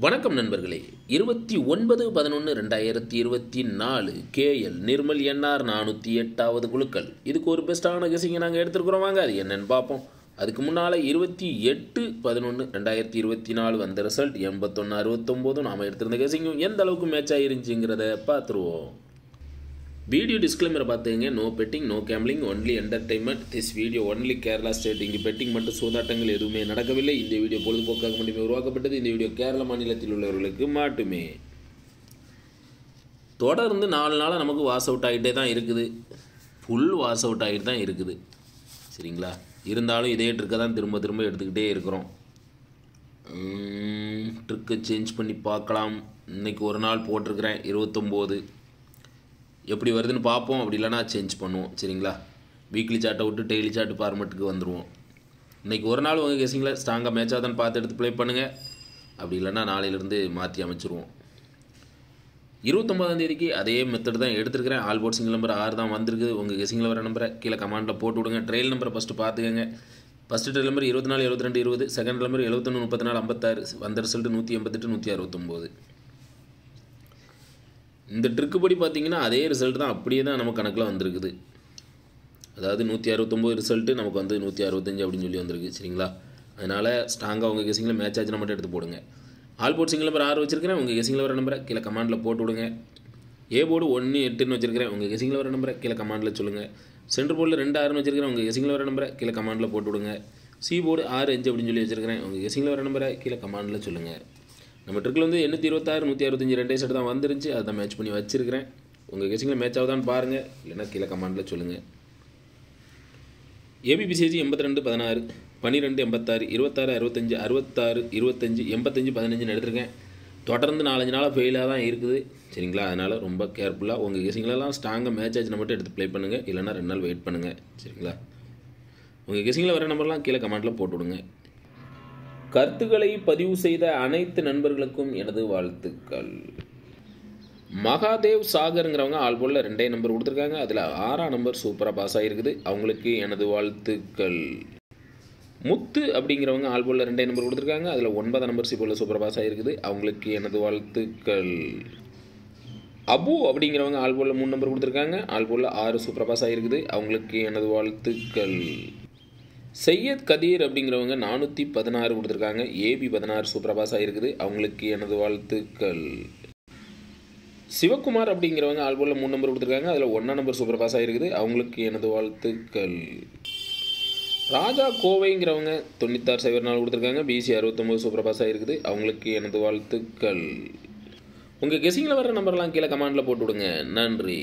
வணக்கம் நண்பர்களே. 29/11/2024 KL Nirmal NR 408வது குழுக்கள். இதுக்கு ஒரு பெஸ்ட்டான கெஸிங்கை நாங்கள் எடுத்துருக்குறோம். வாங்க அது என்னென்னு பார்ப்போம். அதுக்கு முன்னால் 28/11/2024 வந்த ரிசல்ட் 81/69 நாம் எடுத்திருந்த கெஸிங்கும் எந்த அளவுக்கு மேட்ச் ஆகிருந்துச்சுங்கிறத பார்த்துருவோம். வீடியோ டிஸ்க்ளைமரை பார்த்துங்க. No betting, no gambling, only entertainment. This video only Kerala state. இங்கு பெட்டிங் மற்றும் சூதாட்டங்கள் எதுவுமே நடக்கவில்லை. இந்த வீடியோ பொழுதுபோக்காக மட்டுமே உருவாக்கப்பட்டது. இந்த வீடியோ கேரள மாநிலத்தில் உள்ளவர்களுக்கு மட்டுமே. தொடர்ந்து 4 நாளாக நமக்கு வாஷ் அவுட் ஆகிட்டே தான் இருக்குது. ஃபுல் வாஷ் அவுட் ஆகிட்டு தான் இருக்குது. சரிங்களா? இருந்தாலும் இதே ட்ரிக்கை தான் திரும்ப திரும்ப எடுத்துக்கிட்டே இருக்கிறோம். ட்ரிக்கை சேஞ்ச் பண்ணி பார்க்கலாம். இன்றைக்கி ஒரு நாள் போட்டிருக்கிறேன் 29. எப்படி வருதுன்னு பார்ப்போம். அப்படி இல்லைனா சேஞ்ச் பண்ணுவோம். சரிங்களா? வீக்லி சார்ட்டை விட்டு டெய்லி சார்ட் ஃபார்மெட்டுக்கு வந்துடுவோம். இன்றைக்கி ஒரு நாள் உங்கள் கெஸிங்கில் ஸ்ட்ராங்காக மேட்சாக தான் பார்த்து எடுத்து ப்ளே பண்ணுங்கள். அப்படி இல்லைனா நாளையிலேருந்து மாற்றி அமைச்சிருவோம். 29ஆம் தேதிக்கு அதே மெத்தட் தான் எடுத்துருக்கிறேன். ஆல் போர்ட் சிங்கிள் நம்பர் 6 தான் வந்திருக்குது. உங்கள் கெஸிங்கில் வர நம்பரை கீழே கமெண்ட்டில் போட்டு விடுங்க. ட்ரெயில் நம்பரை ஃபஸ்ட்டு பார்த்துக்கங்க. First trail number 24 72 20, second number 71 34 56, வந்த ரிசல்ட் 188 169. இந்த ட்ரிக்கு படி பார்த்தீங்கன்னா அதே ரிசல்ட் தான் அப்படியே தான் நம்ம கணக்கில் வந்திருக்குது. அதாவது 169 ரிசல்ட்டு நமக்கு வந்து 165 அப்படின்னு சொல்லி வந்திருக்கு. சரிங்களா? அதனால் ஸ்ட்ராங்காக உங்கள் கெஸிங்கில் மேட்ச் ஆச்சுன்னா மட்டும் எடுத்து போடுங்க. ஆல் போர்ட் சிங்கிள் நம்பர் 6 வச்சிருக்கிறேன். உங்கள் கெஸிங்கில் வர நம்பரை கீழே கமெண்டில் போட்டு விடுங்க. ஏ போர்டு 1 8ன்னு வச்சிருக்கிறேன். உங்கள் கெஸிங்கில் வர நம்பரை கீழே கமெண்டில் சொல்லுங்கள். சென்டர் போர்டில் 2 6ன்னு வச்சிருக்கிறேன். உங்கள் கெஸிங்கில் வர நம்பரை கீழே கமெண்டில் போட்டு விடுங்க. சி போர்டு 6 5 அப்படின்னு சொல்லி வச்சிருக்கிறேன். உங்கள் கெஸிங்கில் வர நம்பரை கீழே கமெண்டில் சொல்லுங்கள். நம்ம ட்ரிக்கில் வந்து 826 165 2 செட் தான் வந்துருந்துச்சு. அதை தான் மேட்ச் பண்ணி வச்சுருக்கிறேன். உங்கள் கெஸிங்கில் மேட்ச் ஆகுதான்னு பாருங்கள். இல்லைனா கீழே கமெண்டில் சொல்லுங்கள். ஏபிபிசிஜி 82 16 12 86 26 65 66 25 85 15 எடுத்திருக்கேன். தொடர்ந்து 4-5 நாளாக ஃபெயிலாக தான் இருக்குது. சரிங்களா? அதனால் ரொம்ப கேர்ஃபுல்லாக உங்கள் கெஸிங்கிலலாம் ஸ்ட்ராங்காக மேட்ச் ஆச்சுன்னா மட்டும் எடுத்து ப்ளே பண்ணுங்கள். இல்லைனா 2 நாள் வெயிட் பண்ணுங்கள். சரிங்களா? உங்கள் கெஸிங்கில் வர நம்பர்லாம் கீழே கமெண்ட்டில் போட்டு விடுங்க. கருத்துக்களை பதிவு செய்த அனைத்து நண்பர்களுக்கும் எனது வாழ்த்துக்கள். மகாதேவ் சாகருங்கிறவங்க ஆல் போர்டில் 2 நம்பர் கொடுத்துருக்காங்க. அதில் 6ஆம் நம்பர் சூப்பராக பாஸ் ஆகிருக்குது. அவங்களுக்கு எனது வாழ்த்துக்கள். முத்து அப்படிங்கிறவங்க ஆல் போர்டில் 2 நம்பர் கொடுத்துருக்காங்க. அதில் 9ஆம் நம்பர் சி போர்டில் சூப்பராக பாஸ் ஆகிருக்குது. அவங்களுக்கு எனது வாழ்த்துக்கள். அபு அப்படிங்கிறவங்க ஆல் போர்டில் 3 நம்பர் கொடுத்துருக்காங்க. ஆல் போர்டில் 6 சூப்பராக பாஸ் ஆகிருக்குது. அவங்களுக்கு எனது வாழ்த்துக்கள். சையத் கதீர் அப்படிங்கிறவங்க 416 கொடுத்துருக்காங்க. ஏபி 16 சூப்பராக பாஸ் ஆகிருக்குது. அவங்களுக்கு எனது வாழ்த்துக்கள். சிவகுமார் அப்படிங்கிறவங்க ஆல் போர்டில் 3 நம்பர் கொடுத்துருக்காங்க. அதில் 1ஆம் நம்பர் சூப்பராக பாஸ் ஆகிருக்குது. அவங்களுக்கு எனது வாழ்த்துக்கள். ராஜா கோவைங்கிறவங்க 96 04 கொடுத்துருக்காங்க. பிசி 69 சூப்பராக பாஸ் ஆகிருக்குது. அவங்களுக்கு எனது வாழ்த்துக்கள். உங்கள் கெஸிங்கில் வர நம்பர்லாம் கீழே கமெண்டில் போட்டு விடுங்க. நன்றி.